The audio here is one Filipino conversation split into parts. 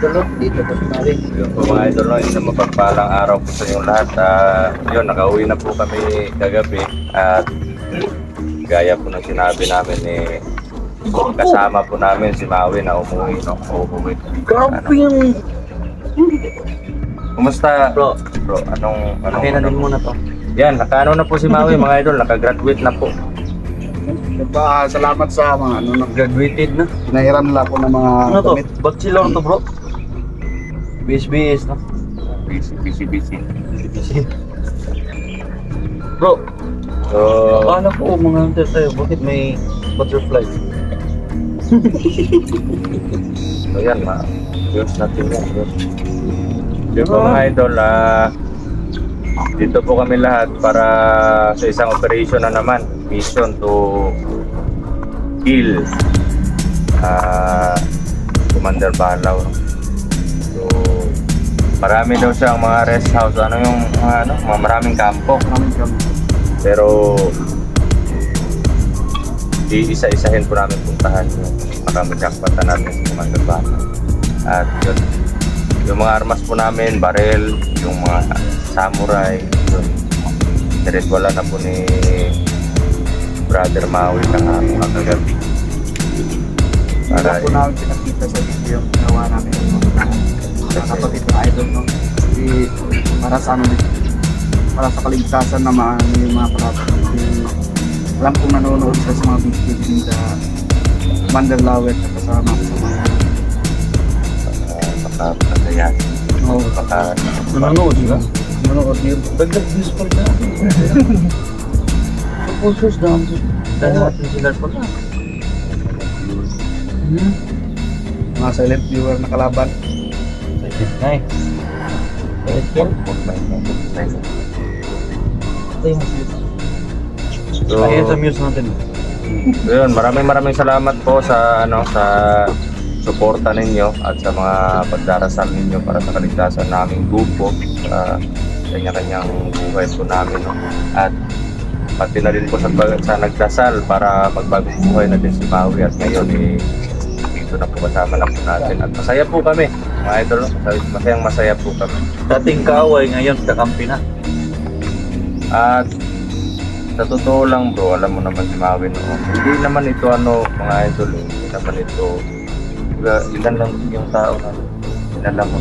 idol, no? Dito po sa Maui. Yun po mga idol, no? Isang mapagpalang araw po sa inyong lahat. Yun, nakauwi na po kami kagabi. At gaya po ng sinabi namin kasama po namin si Maui na umuwi, no? Umuwi. Grabe yung... Kumusta? Bro, Anong okay na din muna to. Yan, nakaano na po si Maui mga idol, nakagraduate na po. Diba, salamat sa mga Graduated na. pinahiram nila po ng mga Ano to? damit. Bachelor to, bro. BSBS, no? Busy. Bro, So, akala ko mga hunter tayo, bakit may butterfly? so yan, yun natin yan. Yun po mga idol, dito po kami lahat para sa isang operation na naman, mission to kill Commander Balaw. So marami daw siyang mga rest house, maraming kampo, pero iisa-isahin po namin puntahan para magjakpatan natin sa Commander Balaw. At yun, yung mga armas po namin, barel, yung mga samurai, yun. Direct wala na po ni Brother Maui na mga kagabi. Para po namin pinakita sa video yung ginawa namin yung mga kapatid na idol, no? Kasi para sa ano din, para sa kaligtasan na yung mga kapatid. Alam kong nanonood sila sa mga video din sa Mandarlawet at kasama ko sa mga Makapagaya. Oo, Nanonood sila? nanonood yun. Dagdag views pa rin natin. Supporters na ako. Dahil natin sila pala. Mga silent viewer na kalaban. Nice. So, Ayan sa views natin. yun, maraming salamat po sa sa suporta ninyo at sa mga pagdarasal ninyo para sa kaligtasan naming grupo sa kanya-kanyang buhay po namin, no? At pati na rin po sa nagdasal para magbagong buhay na din si Maui, at ngayon dito na po kasama lang po natin at masaya po kami mga idol, no? Masaya po kami. Dating kaaway, ngayon kakampi na. At sa totoo lang bro, alam mo naman si Maui, no? Hindi naman ito mga idol, hindi naman ito ilan lang yung tao na ilan lang mo,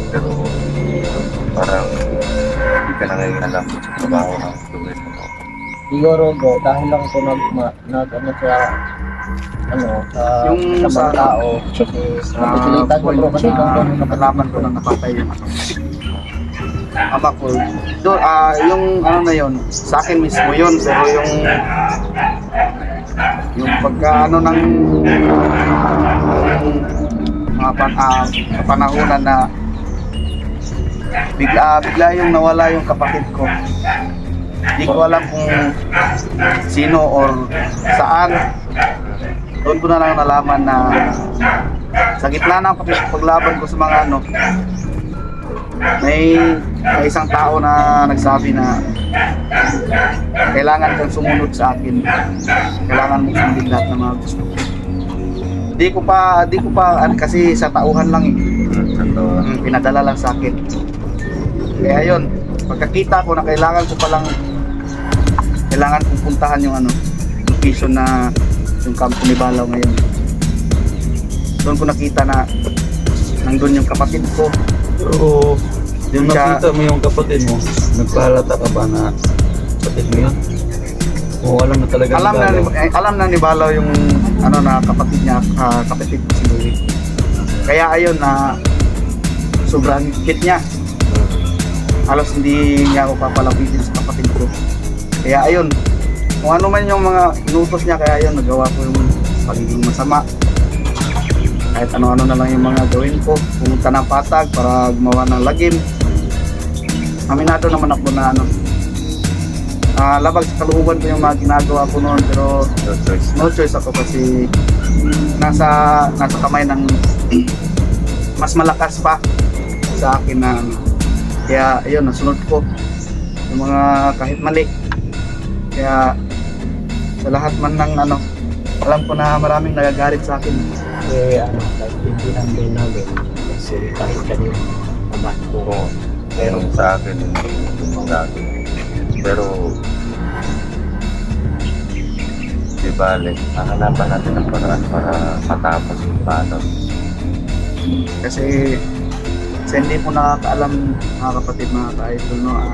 pero parang hindi ka na ngayon alam sa trabaho ng gawin mo. Siguro bro, dahil lang ako sa Yung sa tao. Napitilitan ko bro kasi nakalaban ko na napatay yung ama ko. Yung na yun, sa akin mismo yun, pero yung pagka ng mga panahonan na bigla yung nawala yung kapatid ko. Hindi ko alam kung sino or saan. Doon ko na lang nalaman na sa gitna ng paglaban ko sa mga may isang tao na nagsabi na kailangan kang sumunod sa akin. Kailangan mong sundin lahat ng mga gusto ko. Di ko pa kasi sa tauhan lang pinadala lang sa akin. Kaya yun, pagkakita ko na kailangan kong puntahan yung location na yung kampo ni Balaw ngayon. Doon ko nakita na nandun yung kapatid ko. Oo. Yung nakita mo yung kapatid mo, nagpahalata ka ba na kapatid mo yun? O alam na talaga alam na ni Balaw yung na kapatid niya, kapatid ko si Louie. Kaya ayun na sobrang hit niya. Halos hindi niya ako papalapitin sa kapatid ko. Kaya ayun, kung ano man yung mga inutos niya, kaya ayun, nagawa ko yung pagiging masama. Kahit ano-ano na lang yung mga gawin ko. Pumunta ng Patag para gumawa ng lagim. Aminado naman ako na labag sa kalooban ko yung mga ginagawa ko noon, pero no choice ako kasi nasa kamay ng mas malakas pa sa akin na kaya ayun, nasunod ko yung mga kahit mali. Kaya sa lahat man ng alam ko na maraming nagagalit sa akin. Kahit hindi namin namin. Kasi kahit kanina, naman ko. Oo. Pero sa akin, pero di bale, hahanapan natin ang paraan para matapos yung paano. Kasi hindi po nakakaalam mga kapatid, mga ka-idol, no?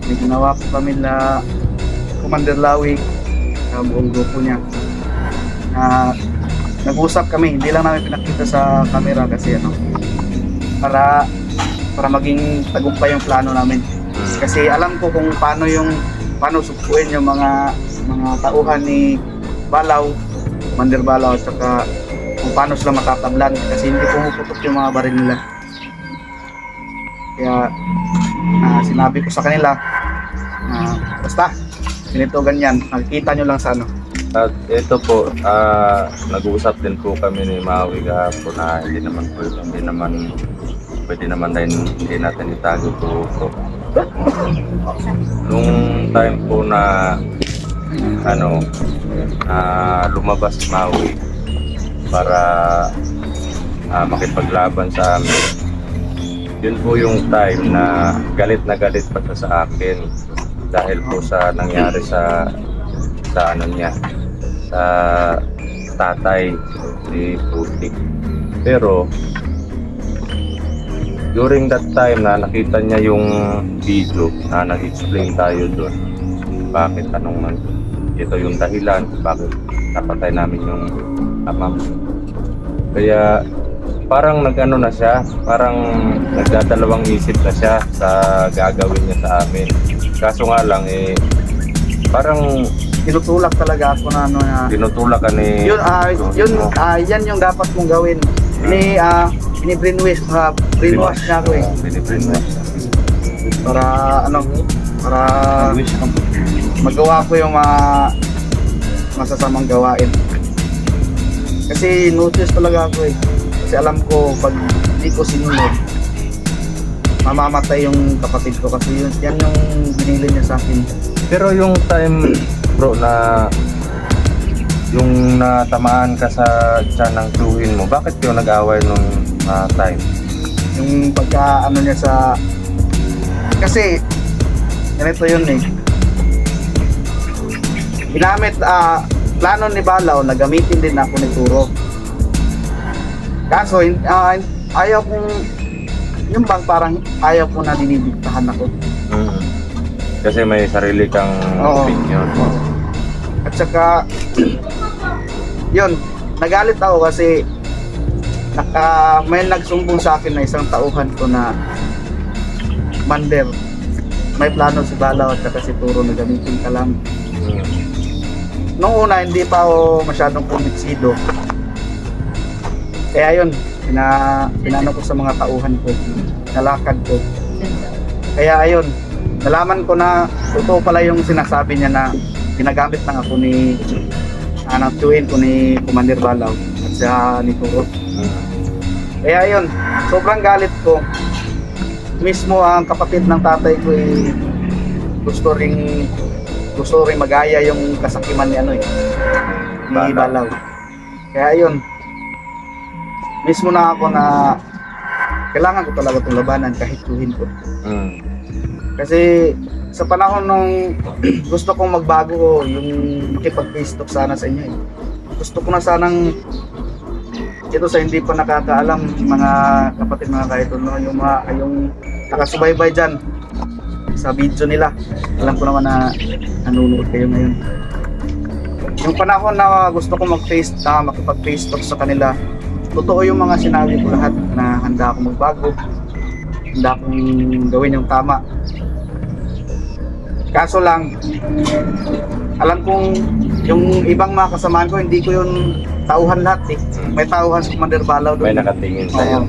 May ginawa po kami na Commander Lawig sa buong grupo niya. Nag-usap kami, hindi lang namin pinakita sa camera kasi para maging tagumpay yung plano namin. Kasi alam ko kung paano sukuin yung mga tauhan ni Balaw, Commander Balaw, at saka kung paano sila matatablan kasi hindi pumuputok yung mga baril nila. Kaya sinabi ko sa kanila basta ganito ganyan, nakikita nyo lang sa At ito po, nag-uusap din po kami ni Maui kahapon na hindi naman pwede naman hindi natin itago po. Nung time po na lumabas si Maui para makipaglaban sa amin, yun po yung time na galit pa siya sa akin dahil po sa nangyari sa niya, sa tatay ni Putik. Pero during that time na nakita niya yung video na nag-explain tayo doon bakit ito yung dahilan bakit napatay namin yung ama. Kaya parang na siya, parang nagdadalawang isip na siya sa gagawin niya sa amin. Kaso nga lang parang tinutulak talaga ako na tinutulak ka ni yan yung dapat mong gawin. Brainwash niya ako Bini-brainwash. Para magawa ko yung mga masasamang gawain. Kasi notice talaga ako kasi alam ko pag hindi ko sinunod mamamatay yung kapatid ko kasi yan yung binili niya sa akin. Pero yung time bro na yung natamaan ka sa tiyan ng tiyuhin mo, bakit yung nag-away nung time? Yung pagka niya sa kasi ganito yun ginamit plano ni Balaw na gamitin din ako ni Turo. Kaso ayaw kong yung bang parang ayaw ko na dinidiktahan ako. Kasi may sarili kang opinion. At saka yun, nagalit ako kasi may nagsumbong sa akin na isang tauhan ko na Mander, may plano si Balaw at saka si Turo na gamitin ka lang. Noong una hindi pa ako masyadong kumbinsido. Kaya yun, pinano ko sa mga tauhan ko, nalakad ko. Kaya ayun, nalaman ko na totoo pala yung sinasabi niya na ginagamit lang ako ni tiyuhin ko ni Commander Balaw at siya ni Turo. Kaya ayun, sobrang galit ko. Mismo ang kapatid ng tatay ko gusto ring magaya yung kasakiman ni ni Balaw. Kaya ayun, mismo na ako na kailangan ko talaga itong labanan kahit tuhin ko. Kasi sa panahon nung gusto kong magbago ko, yung makipag-face talk sana sa inyo gusto ko na sanang ito sa hindi pa nakakaalam mga kapatid, mga kaidol, yung nakasubaybay dyan sa video nila. Alam ko naman na nanonood kayo ngayon. Yung panahon na gusto ko makipag-face talk sa kanila, totoo yung mga sinabi ko lahat na handa akong magbago, handa akong gawin yung tama. Kaso lang, alam kong yung ibang mga kasamaan ko, hindi ko yung tauhan lahat May tauhan si Commander Balaw doon. May nakatingin sa'yo.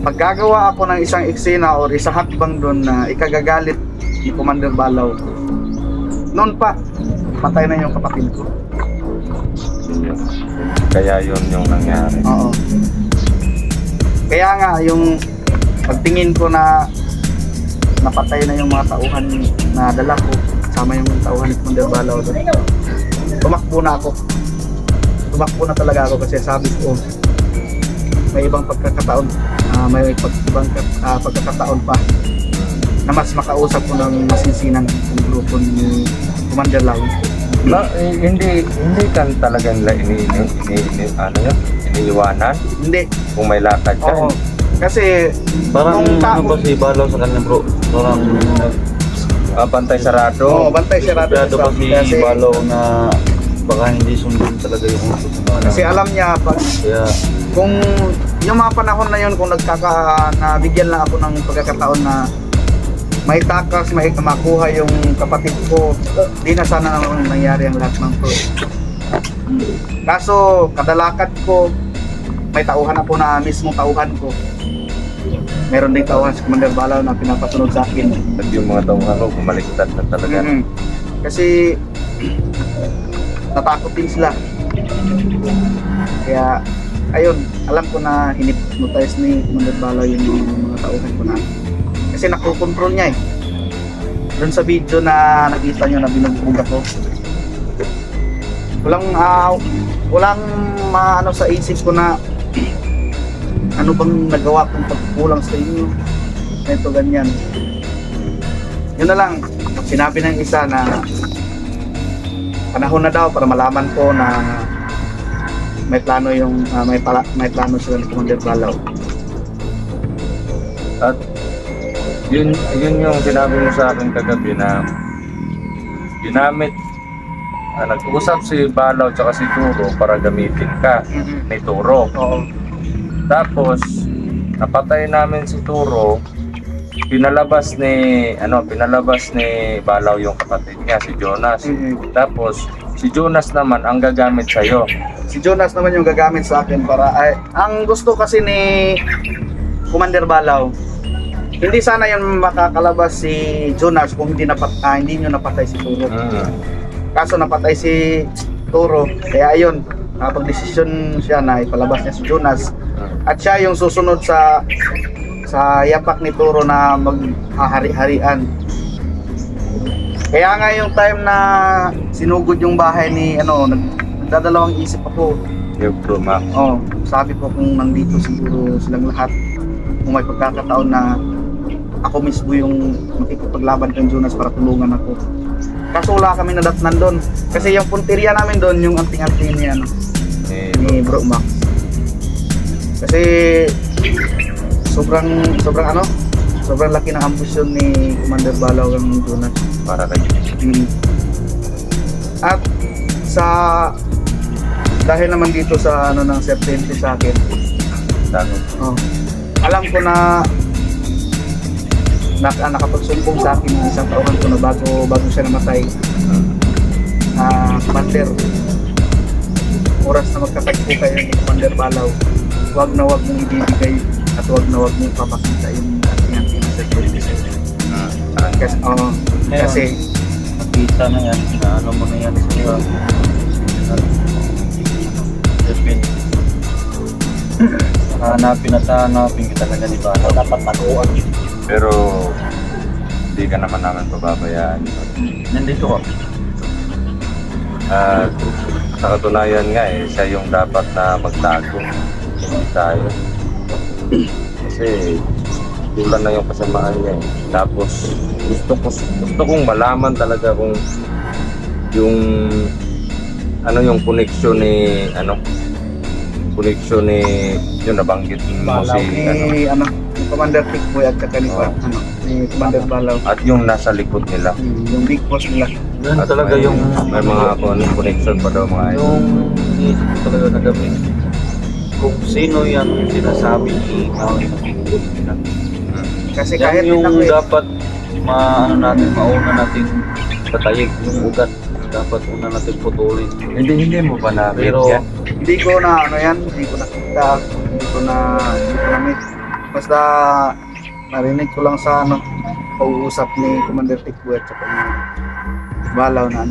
Pag gagawa ako ng isang eksena o isang hakbang doon na ikagagalit ni Commander Balaw, noon pa, patay na yung kapatid ko. Kaya yun yung nangyari. Oo. Kaya nga, yung pagtingin ko na napatay na yung mga tauhan na dala ko, sama yung tauhan ni Commander Balaw doon, tumakbo na ako. Tumakbo na talaga ako kasi sabi ko, may ibang pagkakataon, ibang pagkakataon pa na mas makausap ko ng masinsinan ng grupo ni Commander Lau. Hindi ka talaga nila iniiwanan Hindi. kung may lakad ka. Oo. Kasi Parang nung ano ba si Balaw sa kanya bro? Parang Bantay sarado. Oo, bantay sarado Sigurado sa pa si kasi, Balaw na baka hindi sundin talaga yung utos ng mga kasi alam niya pag kaya kung yung mga panahon na yun kung nabigyan lang ako ng pagkakataon na may takas, may makuha yung kapatid ko, di na sana naman nangyari ang lahat ng to. Kaso kadalakad ko, may tauhan ako na mismo tauhan ko. Meron din tauhan si Commander Balaw na pinapasunod sa akin. At yung mga tauhan ko, bumaliktad na talaga. Mhm. Kasi natakot din sila. Kaya ayun, alam ko na hinipnotize ni Commander Balaw yung mga tauhan ko na. Kasi nakokontrol niya eh. Doon sa video na nakita nyo na binugbog ako. Walang maano sa isip ko na ano bang nagawa kong pagkulang sa inyo. Ito ganyan. Yun na lang. Sinabi ng isa na panahon na daw para malaman ko na may plano yung may plano sila ni Commander Balaw. At yun yung sinabi mo sa akin kagabi na ginamit, nag-usap si Balaw tsaka si Turo para gamitin ka ni Turo. Oo. Tapos napatay namin si Turo, pinalabas ni Balaw yung kapatid niya, si Jonas. Tapos si Jonas naman ang gagamit sa'yo. Si Jonas naman yung gagamit sa akin para ang gusto kasi ni Commander Balaw, hindi sana yun makakalabas si Jonas kung hindi nyo napatay si Turo. Kaso napatay si Turo, kaya ayun, nakapag-desisyon siya na ipalabas niya si Jonas. At siya yung susunod sa yapak ni Turo na maghahari-harian. Kaya nga yung time na sinugod yung bahay ni nagdadalawang isip ako. Yung Bruma. Sabi ko kung nandito siguro silang lahat, kung may pagkakataon na ako mismo yung makikipaglaban kay Jonas para tulungan ako. Kaso wala kami nadatnan doon. Kasi yung punteriya namin doon, yung anting-anting ni Bro Max. Kasi sobrang laki ng ambisyon ni Commander Balaw ng Jonas. Para kay At dahil naman dito sa ng certainty sa akin, alam ko na nakapagsumbong sa akin ng isang tauhan ko na bago siya namatay. Commander, oras na magkatagpo kayo ni Commander Balaw, wag na wag mong ibibigay at wag na wag mong papakita yung ating security sa'yo. Kasi nakita na yan, na ano mo na yan sa hanapin kita talaga ni Balaw. Dapat taguan. Pero hindi ka naman namin pababayaan. Nandito ka. At sa katunayan nga siya yung dapat na magtago. Hindi tayo. Kasi tulan na yung kasamaan niya eh. Tapos gusto kong malaman talaga kung yung yung connection ni yung nabanggit mo Balaw si ni Commander Tikboy at saka ni Commander Balaw. at yung nasa likod nila. Yung big boss nila. Yan At talaga may- yung may mga connection pa daw mga idol. yung iniisip ko talaga na gabi. Kung sino yung sinasabi ni Maui Makikus nila. Kasi Yan kahit yung din ako dapat mauna natin patayig yung ugat. Dapat una natin putulin. Hindi mo ba na Pero yan? hindi ko na hindi ko nakita, hindi ko na-meet. Basta narinig ko lang sa pag-uusap ni Commander Tikboy at saka ni Balaw na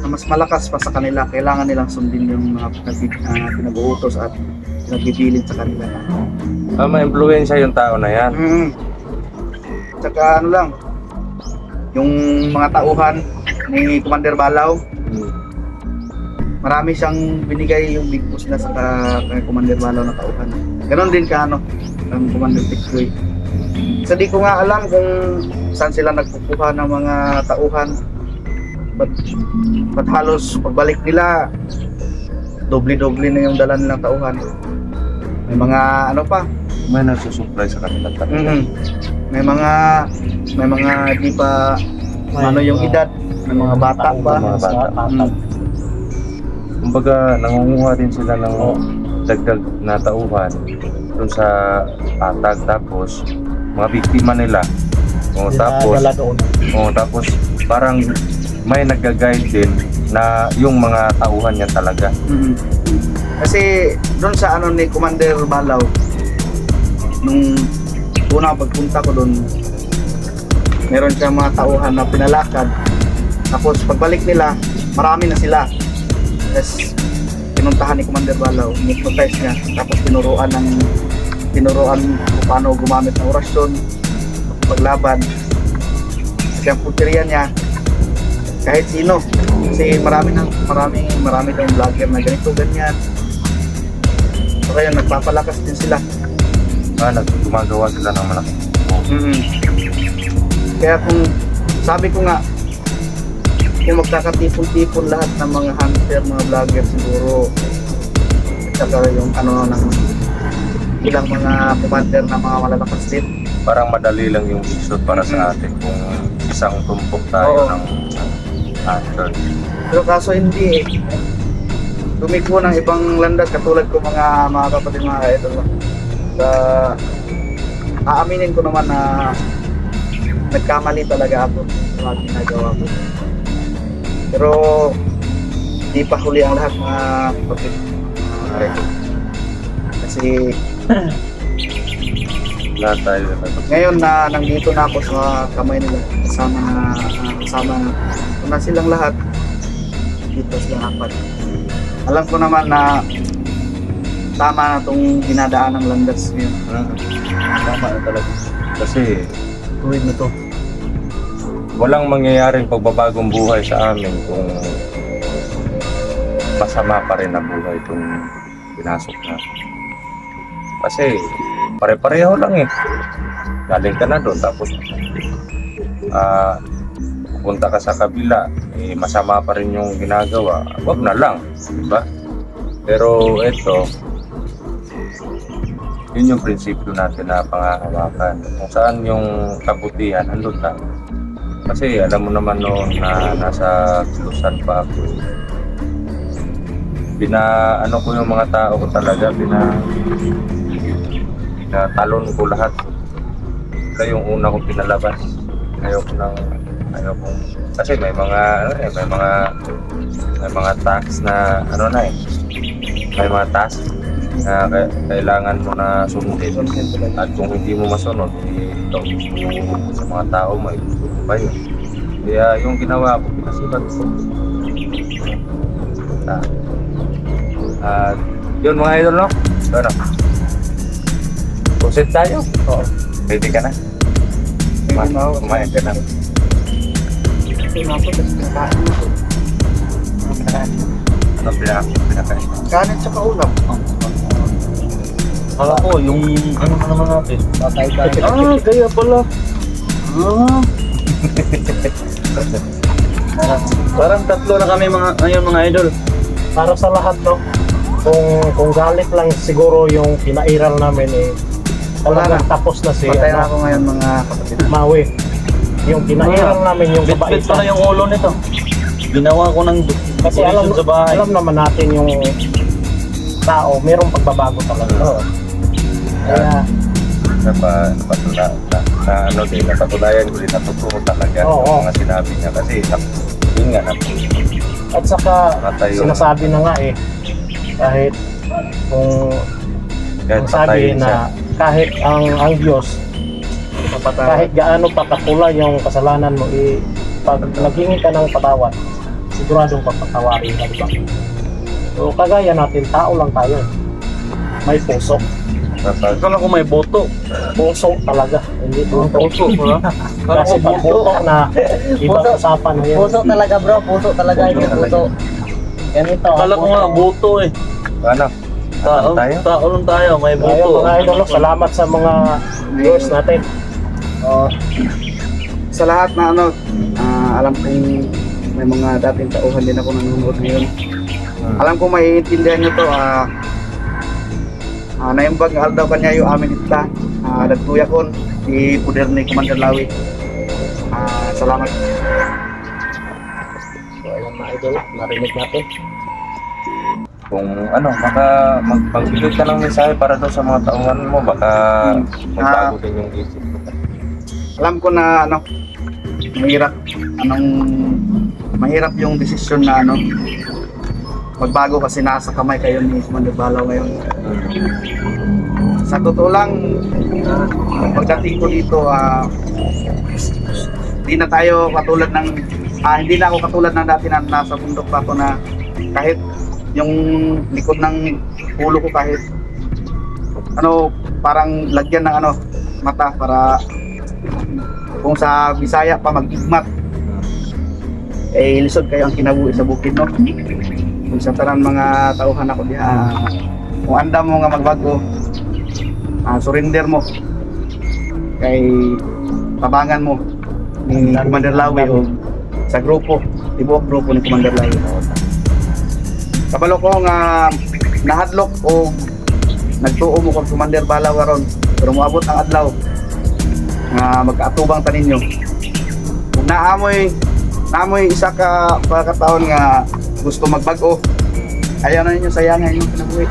na mas malakas pa sa kanila, kailangan nilang sundin yung mga pinag-uutos at pinagbibilin sa kanila. Ma-influensya yung tao na yan. Tsaka lang, yung mga tauhan ni Commander Balaw, marami siyang binigay yung big boss na sa kay Commander Balaw na tauhan. Ganon din ka ang Commander Tiksoy. Sa di ko nga alam kung saan sila nagkukuha ng mga tauhan. But halos pagbalik nila, doble-doble na yung dala nilang tauhan. May mga pa, May nagsusupply sa kanila talaga. may mga di pa yung edad, may mga bata pa. Mga bata. Kumbaga, nangunguha din sila ng dagdag na tauhan dun sa patag, tapos mga biktima nila. Tapos parang may nag-guide din na yung mga tauhan niya talaga. Kasi doon sa ni Commander Balaw, nung una pagpunta ko doon, meron siya mga tauhan na pinalakad. Tapos pagbalik nila, marami na sila. Tapos pinuntahan ni Commander Balaw, hypnotize niya. Tapos tinuruan kung paano gumamit ng orasyon, paglaban. Kasi ang punteriya niya, kahit sino. Kasi marami daw vlogger na ganito, ganyan. So kaya nagpapalakas din sila. Gumagawa sila ng malaki. Kaya kung sabi ko nga, kung magkakatipon-tipon lahat ng mga hunter, mga vlogger siguro, at saka yung ng ilang mga commander na mga malalakas din. Parang madali lang yung issue para sa atin kung isang tumpok tayo ng hunter. Pero kaso hindi eh. Tumikbo ng ibang landas katulad ko mga kapatid, mga idol. Aaminin ko naman na nagkamali talaga ako sa mga ginagawa ko. Pero di pa huli ang lahat, mga kapatid. Kasi Lahat tayo. ngayon na nandito na ako sa kamay nila, kasama na silang lahat, dito silang apat. Alam ko naman na tama na itong dinadaan ng landas ngayon. Tama na talaga. Kasi Tuwid na to. walang mangyayaring pagbabagong buhay sa amin kung masama pa rin ang buhay kung pinasok na. Kasi pare-pareho lang eh. Galing ka na doon, tapos punta ka sa kabila, masama pa rin yung ginagawa. Wag na lang, diba? Pero ito, yun yung prinsipyo natin na pangahawakan. Kung saan yung kabutihan, andun lang. Kasi alam mo naman noon na nasa Kilusan pa ako, ko yung mga tao ko talaga, pinatalon ko lahat. Ito yung una kong pinalaban. Kasi may mga tasks na may mga tasks na kailangan mo na sundin. At kung hindi mo masunod, ito sa mga tao mo, gusto mo pa yun. Kaya yung ginawa ko, pinasulat ko. At yun mga idol, no? So, proceed tayo? Oo. Ready ka na? Kumain ka na. Ano pinakain? Kanin tsaka ulam. Kala ko, yung naman natin. Patay tayo. Kaya pala. Parang tatlo na kami ngayon mga idol. Para sa lahat, no? Kung galit lang siguro yung pinairal namin talagang tapos na si Patay na ako ngayon, mga kapatid. Maui. Yung pinairal namin yung Bit-bit kabaitan. pala yung ulo nito. Ginawa ko ng Kasi decoration sa bahay. alam naman natin yung tao, mayroong pagbabago talaga. Kaya, napatunayan ko rin na totoo talaga Oo. yung mga sinabi niya. Kasi yun nga, at saka Matayo. sinasabi na nga kahit kung kahit ang sabi patayin siya. na kahit ang Diyos, kahit gaano patakula yung kasalanan mo, pag naghingi ka ng patawad, siguradong papatawarin ka, diba? So kagaya natin, tao lang tayo. May puso. Kala ko may boto. Puso talaga. Hindi puso. Puso, ha? Kala ko Kasi pag boto. puto na ibang usapan na yun. Puso talaga bro, puso talaga yung puso. Ganito. Kala ko nga boto eh. Ano? Tao lang tayo, may Ayun buto. mga idol, salamat sa mga viewers natin. Sa lahat na ano, alam kong may mga dating tauhan din ako nanonood ngayon. Alam ko maiintindihan nyo to. Naimbag nga daw kanya yung amin ita. Nagtuya kon, di puder ni Commander Lawi. Salamat. So ayun mga idol, narinig natin. Kung ano, baka magbigay ka ng mensahe para daw sa mga tauhan mo, baka magbago din yung isip mo. Alam ko na ano, mahirap yung desisyon na ano, magbago kasi nasa kamay kayo ni Commander Balaw ngayon. Sa totoo lang, pagdating ko dito, hindi na ako katulad ng dati na nasa bundok pa ako na kahit yung likod ng ulo ko kahit ano, parang lagyan ng ano, mata para kung sa Bisaya pa mag-igmat lisod kayo ang kinabuhi sa bukid, no? Kung sa tanan mga tauhan ako diha, kung andam mo nga magbago, surrender mo kay tabangan mo ni Commander Lawi o sa grupo, tibuok grupo ni Commander Lawi. Kabalo ko nga nahadlok o nagtuo mo kung Commander Balaw ron, pero moabot ang adlaw nga magkaatubang tanin nyo. Kung naamoy isa ka pagkataon nga gusto magbago, ayaw na ninyo sayangan yung kinabuhi.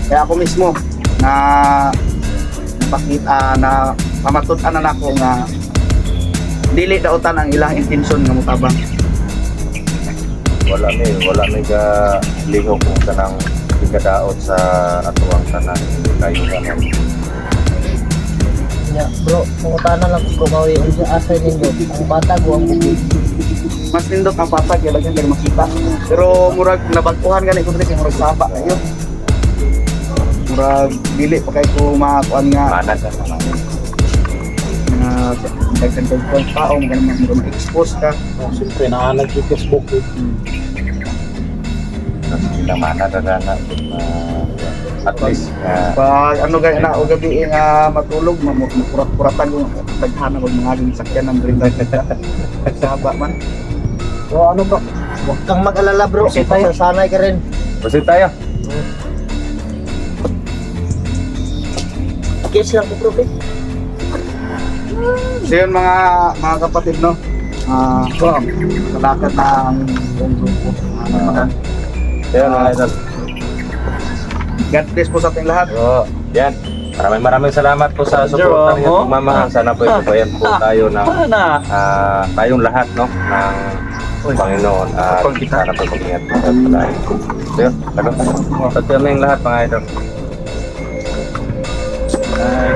Kaya ako mismo na napakita na pamatutan na nako nga dili daotan ang ilang intensyon nga mutabang. Wala may ka liho kung kanang ikadaot sa atuang tanan, hindi kayo ganun. Ya, bro, pangutana lang ko mawi sa asay ninyo. Ang bata ko ang bukid. Mas nindot ang patag, kaya lagyan kayo makita. Pero murag nabagkuhan gani ko dili kay murag sapa kayo. Murag dili pa kay ko makuan nga Manag ka naman. dagdag ko tao mo ganun mo ma-expose ka. Siyempre naanag yung Facebook. Kasi bilang manag ka na at least Pag ano gaya na o gabi nga matulog, makurat-kuratan yung daghana og mga aging sakyan ng green light. Saba man. So ano bro? Huwag kang mag-alala bro. Sasanay ka rin. proceed tayo. Kiss lang ko bro. So yun mga kapatid, no? Nalakat na ang buong grupo. Ayun mga idol. God bless po sa ating lahat. So, yan. Maraming salamat po sa suporta ninyo, pagmamahal. Sana po itubayan po tayo ng tayong lahat, no, ng Panginoon at sana po mag-ingat po sa palagi. So yun, sa kaming lahat mga idol. Ay.